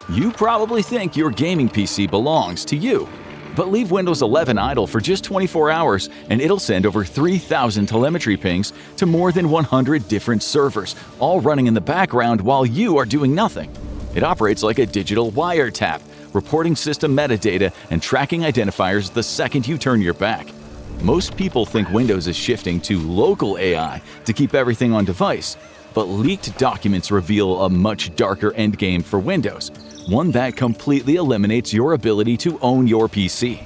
You probably think your gaming PC belongs to you. But leave Windows 11 idle for just 24 hours and it'll send over 3,000 telemetry pings to more than 100 different servers, all running in the background while you are doing nothing. It operates like a digital wiretap, reporting system metadata and tracking identifiers the second you turn your back. Most people think Windows is shifting to local AI to keep everything on device, but leaked documents reveal a much darker endgame for Windows, one that completely eliminates your ability to own your PC.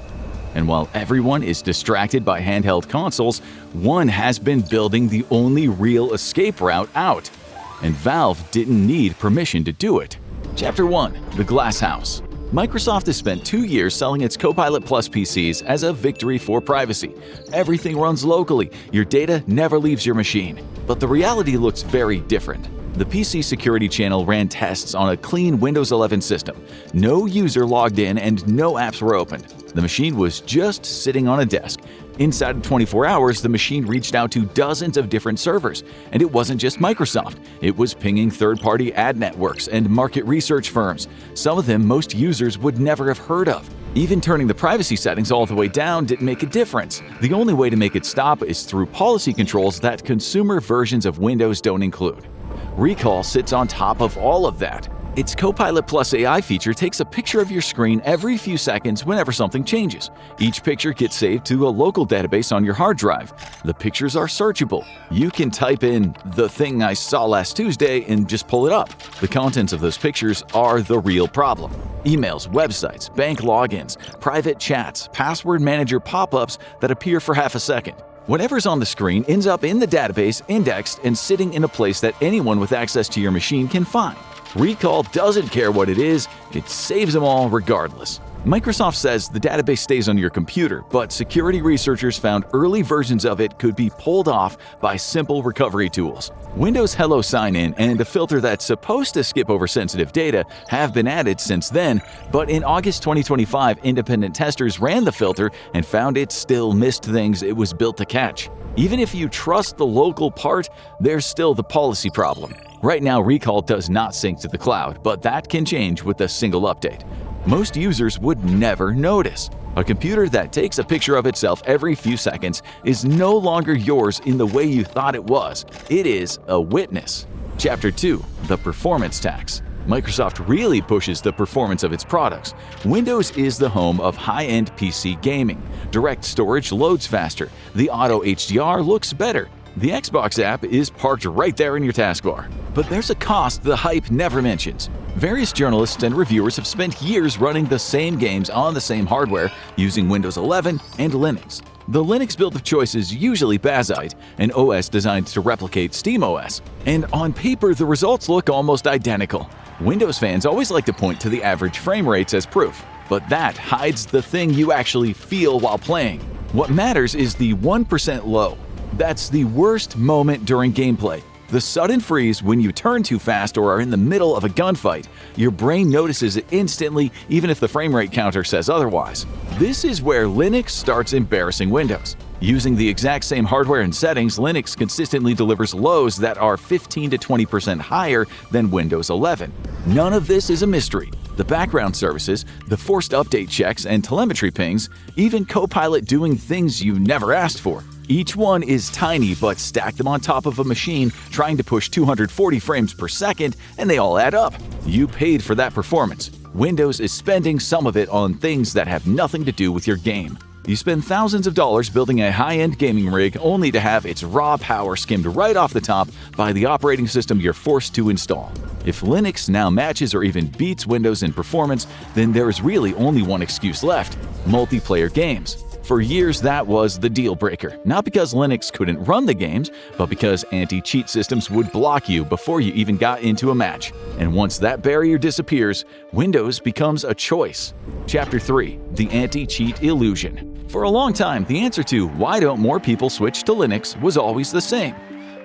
And while everyone is distracted by handheld consoles, one has been building the only real escape route out. And Valve didn't need permission to do it. Chapter 1. The Glass House. Microsoft has spent 2 years selling its Copilot Plus PCs as a victory for privacy. Everything runs locally, your data never leaves your machine. But the reality looks very different. The PC security channel ran tests on a clean Windows 11 system. No user logged in and no apps were opened. The machine was just sitting on a desk. Inside of 24 hours, the machine reached out to dozens of different servers. And it wasn't just Microsoft. It was pinging third-party ad networks and market research firms. Some of them most users would never have heard of. Even turning the privacy settings all the way down didn't make a difference. The only way to make it stop is through policy controls that consumer versions of Windows don't include. Recall sits on top of all of that. Its Copilot Plus AI feature takes a picture of your screen every few seconds whenever something changes. Each picture gets saved to a local database on your hard drive. The pictures are searchable. You can type in "the thing I saw last Tuesday" and just pull it up. The contents of those pictures are the real problem. Emails, websites, bank logins, private chats, password manager pop-ups that appear for half a second. Whatever's on the screen ends up in the database, indexed, and sitting in a place that anyone with access to your machine can find. Recall doesn't care what it is, it saves them all regardless. Microsoft says the database stays on your computer, but security researchers found early versions of it could be pulled off by simple recovery tools. Windows Hello Sign-In and a filter that's supposed to skip over sensitive data have been added since then, but in August 2025, independent testers ran the filter and found it still missed things it was built to catch. Even if you trust the local part, there's still the policy problem. Right now, Recall does not sync to the cloud, but that can change with a single update. Most users would never notice. A computer that takes a picture of itself every few seconds is no longer yours in the way you thought it was. It is a witness. Chapter 2. The Performance Tax. Microsoft really pushes the performance of its products. Windows is the home of high-end PC gaming. Direct storage loads faster. The Auto HDR looks better. The Xbox app is parked right there in your taskbar. But there's a cost the hype never mentions. Various journalists and reviewers have spent years running the same games on the same hardware using Windows 11 and Linux. The Linux build of choice is usually Bazzite, an OS designed to replicate SteamOS, and on paper the results look almost identical. Windows fans always like to point to the average frame rates as proof, but that hides the thing you actually feel while playing. What matters is the 1% low. That's the worst moment during gameplay. The sudden freeze when you turn too fast or are in the middle of a gunfight. Your brain notices it instantly even if the frame rate counter says otherwise. This is where Linux starts embarrassing Windows. Using the exact same hardware and settings, Linux consistently delivers lows that are 15 to 20% higher than Windows 11. None of this is a mystery. The background services, the forced update checks and telemetry pings, even Copilot doing things you never asked for. Each one is tiny, but stack them on top of a machine trying to push 240 frames per second, and they all add up. You paid for that performance. Windows is spending some of it on things that have nothing to do with your game. You spend thousands of dollars building a high-end gaming rig only to have its raw power skimmed right off the top by the operating system you're forced to install. If Linux now matches or even beats Windows in performance, then there is really only one excuse left: multiplayer games. For years, that was the deal breaker, not because Linux couldn't run the games, but because anti-cheat systems would block you before you even got into a match. And once that barrier disappears, Windows becomes a choice. Chapter 3. The Anti-Cheat Illusion. For a long time, the answer to why don't more people switch to Linux was always the same.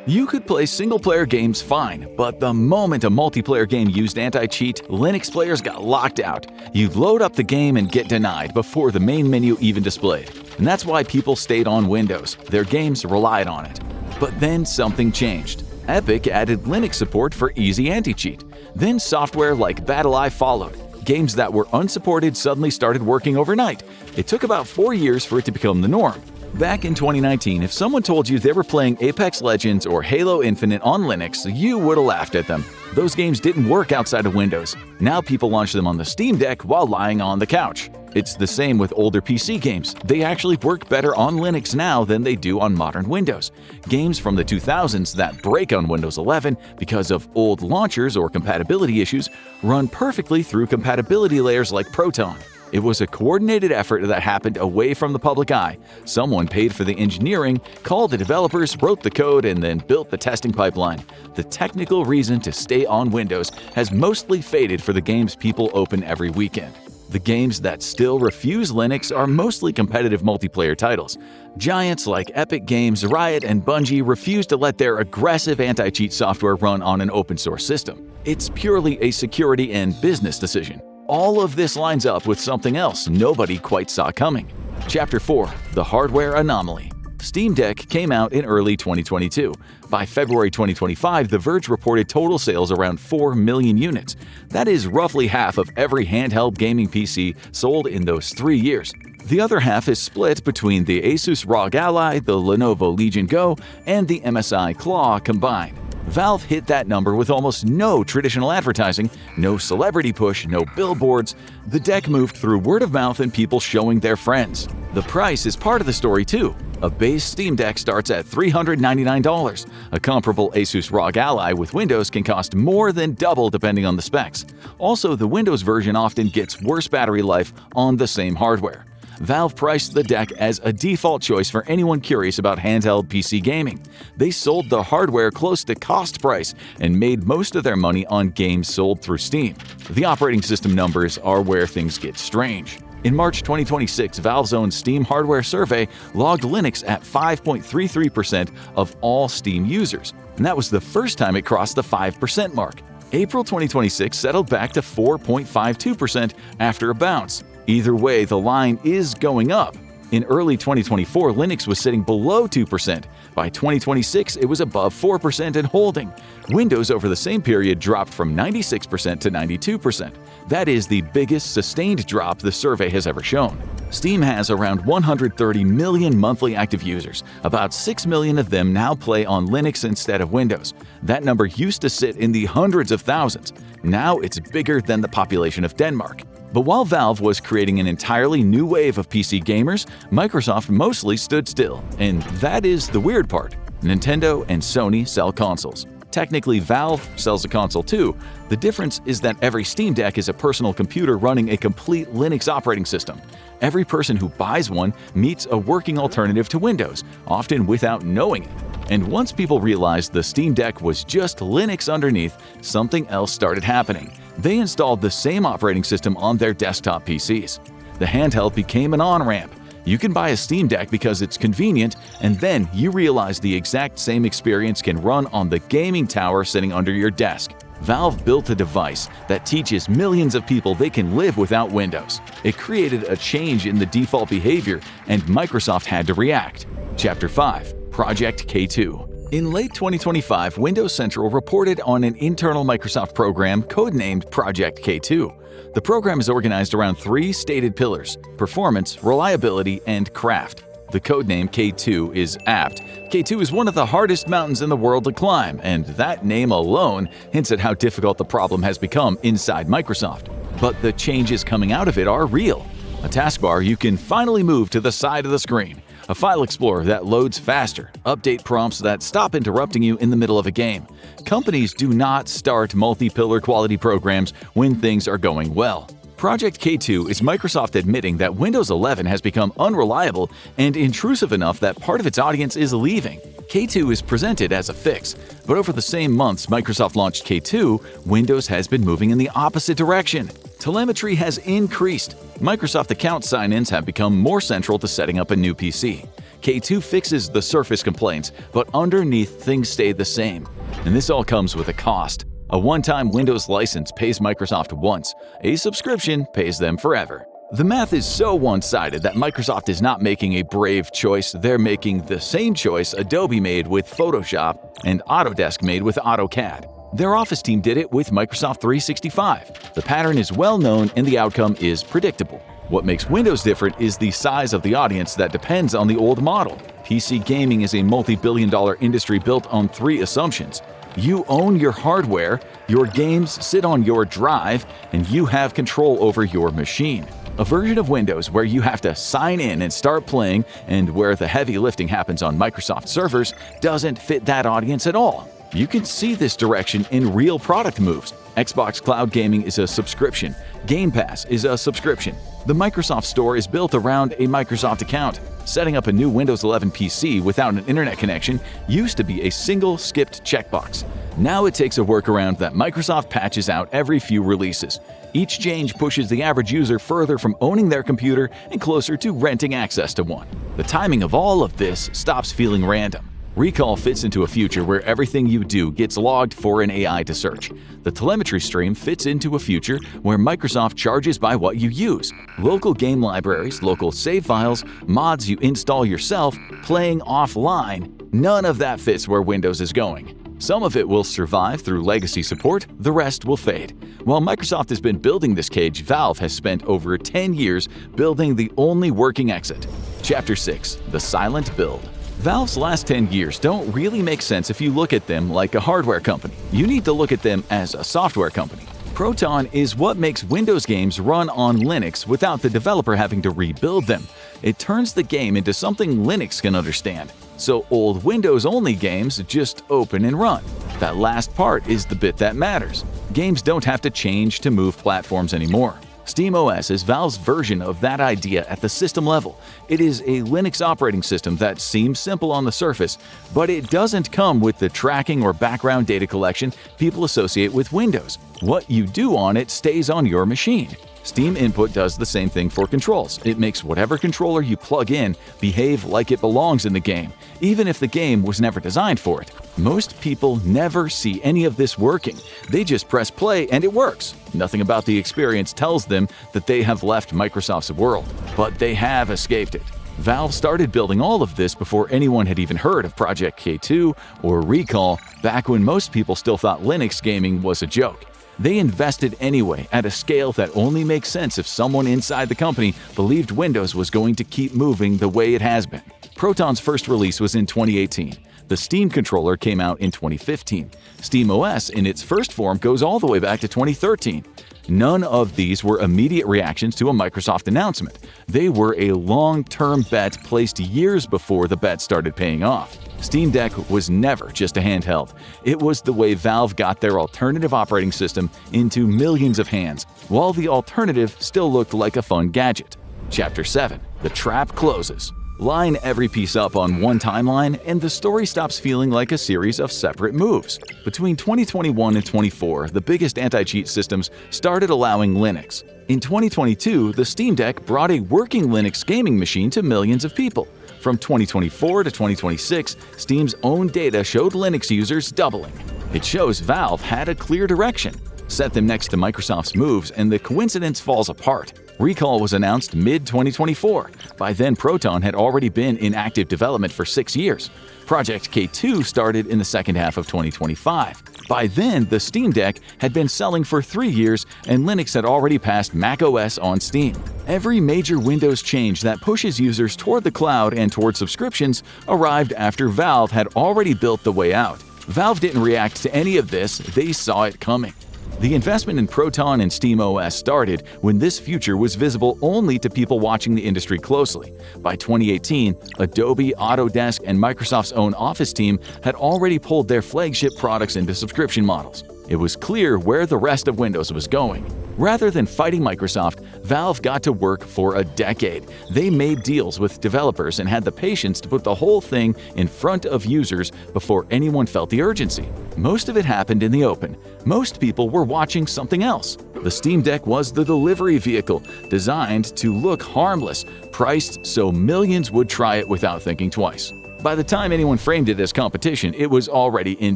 You could play single-player games fine, but the moment a multiplayer game used anti-cheat, Linux players got locked out. You'd load up the game and get denied before the main menu even displayed. And that's why people stayed on Windows. Their games relied on it. But then something changed. Epic added Linux support for easy anti-cheat. Then software like BattleEye followed. Games that were unsupported suddenly started working overnight. It took about 4 years for it to become the norm. Back in 2019, if someone told you they were playing Apex Legends or Halo Infinite on Linux, you would have laughed at them. Those games didn't work outside of Windows. Now people launch them on the Steam Deck while lying on the couch. It's the same with older PC games. They actually work better on Linux now than they do on modern Windows. Games from the 2000s that break on Windows 11 because of old launchers or compatibility issues run perfectly through compatibility layers like Proton. It was a coordinated effort that happened away from the public eye. Someone paid for the engineering, called the developers, wrote the code, and then built the testing pipeline. The technical reason to stay on Windows has mostly faded for the games people open every weekend. The games that still refuse Linux are mostly competitive multiplayer titles. Giants like Epic Games, Riot, and Bungie refuse to let their aggressive anti-cheat software run on an open-source system. It's purely a security and business decision. All of this lines up with something else nobody quite saw coming. Chapter 4: The Hardware Anomaly. Steam Deck came out in early 2022. By February 2025, The Verge reported total sales around 4 million units. That is roughly half of every handheld gaming PC sold in those 3 years. The other half is split between the Asus ROG Ally, the Lenovo Legion Go, and the MSI Claw combined. Valve hit that number with almost no traditional advertising, no celebrity push, no billboards. The deck moved through word of mouth and people showing their friends. The price is part of the story too. A base Steam Deck starts at $399. A comparable Asus ROG Ally with Windows can cost more than double depending on the specs. Also, the Windows version often gets worse battery life on the same hardware. Valve priced the deck as a default choice for anyone curious about handheld PC gaming. They sold the hardware close to cost price and made most of their money on games sold through Steam. The operating system numbers are where things get strange. In March 2026, Valve's own Steam hardware survey logged Linux at 5.33% of all Steam users, and that was the first time it crossed the 5% mark. April 2026 settled back to 4.52% after a bounce. Either way, the line is going up. In early 2024, Linux was sitting below 2%. By 2026, it was above 4% and holding. Windows over the same period dropped from 96% to 92%. That is the biggest sustained drop the survey has ever shown. Steam has around 130 million monthly active users. About 6 million of them now play on Linux instead of Windows. That number used to sit in the hundreds of thousands. Now it's bigger than the population of Denmark. But while Valve was creating an entirely new wave of PC gamers, Microsoft mostly stood still. And that is the weird part. Nintendo and Sony sell consoles. Technically, Valve sells a console too. The difference is that every Steam Deck is a personal computer running a complete Linux operating system. Every person who buys one meets a working alternative to Windows, often without knowing it. And once people realized the Steam Deck was just Linux underneath, something else started happening. They installed the same operating system on their desktop PCs. The handheld became an on-ramp. You can buy a Steam Deck because it's convenient, and then you realize the exact same experience can run on the gaming tower sitting under your desk. Valve built a device that teaches millions of people they can live without Windows. It created a change in the default behavior, and Microsoft had to react. Chapter 5: Project K2. In late 2025, Windows Central reported on an internal Microsoft program codenamed Project K2. The program is organized around 3 stated pillars: performance, reliability, and craft. The codename K2 is apt. K2 is one of the hardest mountains in the world to climb, and that name alone hints at how difficult the problem has become inside Microsoft. But the changes coming out of it are real. A taskbar you can finally move to the side of the screen. A file explorer that loads faster, update prompts that stop interrupting you in the middle of a game. Companies do not start multi-pillar quality programs when things are going well. Project K2 is Microsoft admitting that Windows 11 has become unreliable and intrusive enough that part of its audience is leaving. K2 is presented as a fix, but over the same months Microsoft launched K2, Windows has been moving in the opposite direction. Telemetry has increased. Microsoft account sign-ins have become more central to setting up a new PC. K2 fixes the surface complaints, but underneath things stay the same. And this all comes with a cost. A one-time Windows license pays Microsoft once. A subscription pays them forever. The math is so one-sided that Microsoft is not making a brave choice, they're making the same choice Adobe made with Photoshop and Autodesk made with AutoCAD. Their Office team did it with Microsoft 365. The pattern is well known and the outcome is predictable. What makes Windows different is the size of the audience that depends on the old model. PC gaming is a multi-billion-dollar industry built on three assumptions. You own your hardware, your games sit on your drive, and you have control over your machine. A version of Windows where you have to sign in and start playing, and where the heavy lifting happens on Microsoft servers, doesn't fit that audience at all. You can see this direction in real product moves. Xbox Cloud Gaming is a subscription. Game Pass is a subscription. The Microsoft Store is built around a Microsoft account. Setting up a new Windows 11 PC without an internet connection used to be a single skipped checkbox. Now it takes a workaround that Microsoft patches out every few releases. Each change pushes the average user further from owning their computer and closer to renting access to one. The timing of all of this stops feeling random. Recall fits into a future where everything you do gets logged for an AI to search. The telemetry stream fits into a future where Microsoft charges by what you use. Local game libraries, local save files, mods you install yourself, playing offline, none of that fits where Windows is going. Some of it will survive through legacy support, the rest will fade. While Microsoft has been building this cage, Valve has spent over 10 years building the only working exit. Chapter 6: The Silent Build. Valve's last 10 years don't really make sense if you look at them like a hardware company. You need to look at them as a software company. Proton is what makes Windows games run on Linux without the developer having to rebuild them. It turns the game into something Linux can understand. So old Windows-only games just open and run. That last part is the bit that matters. Games don't have to change to move platforms anymore. SteamOS is Valve's version of that idea at the system level. It is a Linux operating system that seems simple on the surface, but it doesn't come with the tracking or background data collection people associate with Windows. What you do on it stays on your machine. Steam Input does the same thing for controls. It makes whatever controller you plug in behave like it belongs in the game, even if the game was never designed for it. Most people never see any of this working. They just press play and it works. Nothing about the experience tells them that they have left Microsoft's world, but they have escaped it. Valve started building all of this before anyone had even heard of Project K2 or Recall, back when most people still thought Linux gaming was a joke. They invested anyway, at a scale that only makes sense if someone inside the company believed Windows was going to keep moving the way it has been. Proton's first release was in 2018. The Steam controller came out in 2015. SteamOS in its first form goes all the way back to 2013. None of these were immediate reactions to a Microsoft announcement. They were a long-term bet placed years before the bet started paying off. Steam Deck was never just a handheld. It was the way Valve got their alternative operating system into millions of hands, while the alternative still looked like a fun gadget. Chapter 7: The Trap Closes. Line every piece up on one timeline, and the story stops feeling like a series of separate moves. Between 2021 and 2024, the biggest anti-cheat systems started allowing Linux. In 2022, the Steam Deck brought a working Linux gaming machine to millions of people. From 2024 to 2026, Steam's own data showed Linux users doubling. It shows Valve had a clear direction. Set them next to Microsoft's moves, and the coincidence falls apart. Recall was announced mid-2024. By then, Proton had already been in active development for 6 years. Project K2 started in the second half of 2025. By then, the Steam Deck had been selling for 3 years, and Linux had already passed macOS on Steam. Every major Windows change that pushes users toward the cloud and toward subscriptions arrived after Valve had already built the way out. Valve didn't react to any of this, they saw it coming. The investment in Proton and SteamOS started when this future was visible only to people watching the industry closely. By 2018, Adobe, Autodesk, and Microsoft's own Office team had already pulled their flagship products into subscription models. It was clear where the rest of Windows was going. Rather than fighting Microsoft, Valve got to work for a decade. They made deals with developers and had the patience to put the whole thing in front of users before anyone felt the urgency. Most of it happened in the open. Most people were watching something else. The Steam Deck was the delivery vehicle, designed to look harmless, priced so millions would try it without thinking twice. By the time anyone framed it as competition, it was already in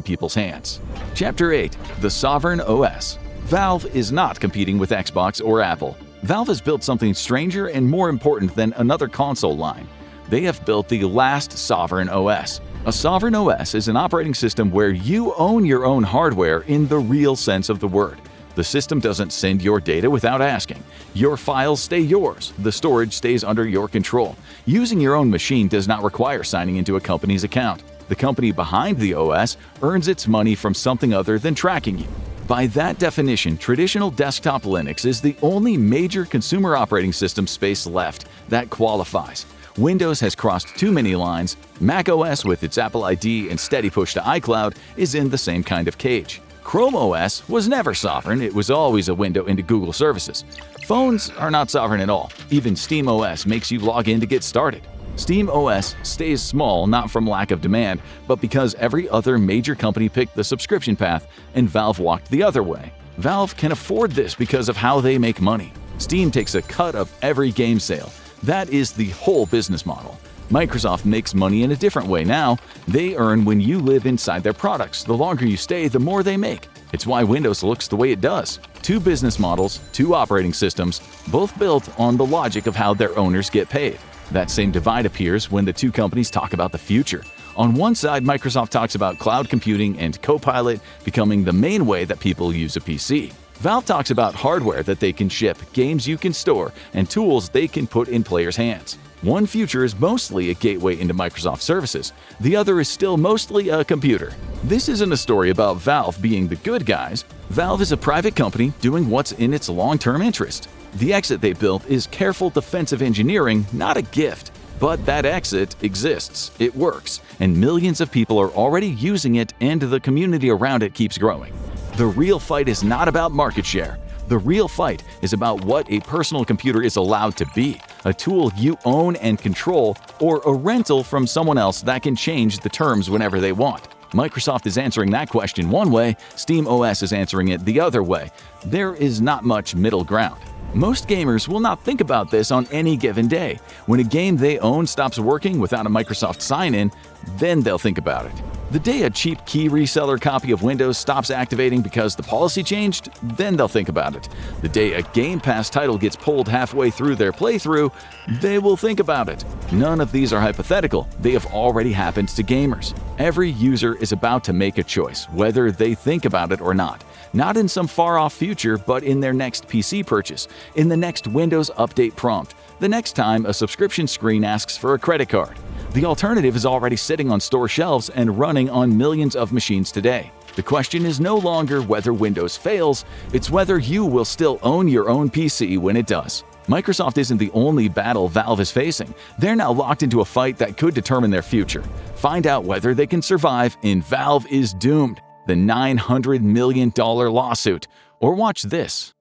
people's hands. Chapter 8: The Sovereign OS. Valve is not competing with Xbox or Apple. Valve has built something stranger and more important than another console line. They have built the last sovereign OS. A sovereign OS is an operating system where you own your own hardware in the real sense of the word. The system doesn't send your data without asking. Your files stay yours. The storage stays under your control. Using your own machine does not require signing into a company's account. The company behind the OS earns its money from something other than tracking you. By that definition, traditional desktop Linux is the only major consumer operating system space left that qualifies. Windows has crossed too many lines. macOS, with its Apple ID and steady push to iCloud, is in the same kind of cage. Chrome OS was never sovereign, it was always a window into Google services. Phones are not sovereign at all. Even SteamOS makes you log in to get started. SteamOS stays small not from lack of demand, but because every other major company picked the subscription path and Valve walked the other way. Valve can afford this because of how they make money. Steam takes a cut of every game sale. That is the whole business model. Microsoft makes money in a different way now. They earn when you live inside their products. The longer you stay, the more they make. It's why Windows looks the way it does. Two business models, two operating systems, both built on the logic of how their owners get paid. That same divide appears when the two companies talk about the future. On one side, Microsoft talks about cloud computing and Copilot becoming the main way that people use a PC. Valve talks about hardware that they can ship, games you can store, and tools they can put in players' hands. One future is mostly a gateway into Microsoft services. The other is still mostly a computer. This isn't a story about Valve being the good guys. Valve is a private company doing what's in its long-term interest. The exit they built is careful defensive engineering, not a gift. But that exit exists, it works, and millions of people are already using it, and the community around it keeps growing. The real fight is not about market share. The real fight is about what a personal computer is allowed to be, a tool you own and control, or a rental from someone else that can change the terms whenever they want. Microsoft is answering that question one way, SteamOS is answering it the other way. There is not much middle ground. Most gamers will not think about this on any given day. When a game they own stops working without a Microsoft sign-in, then they'll think about it. The day a cheap key reseller copy of Windows stops activating because the policy changed, then they'll think about it. The day a Game Pass title gets pulled halfway through their playthrough, they will think about it. None of these are hypothetical. They have already happened to gamers. Every user is about to make a choice, whether they think about it or not. Not in some far-off future, but in their next PC purchase, in the next Windows Update prompt, the next time a subscription screen asks for a credit card. The alternative is already sitting on store shelves and running on millions of machines today. The question is no longer whether Windows fails, it's whether you will still own your own PC when it does. Microsoft isn't the only battle Valve is facing. They're now locked into a fight that could determine their future. Find out whether they can survive in Valve is Doomed, the $900 million lawsuit. Or watch this.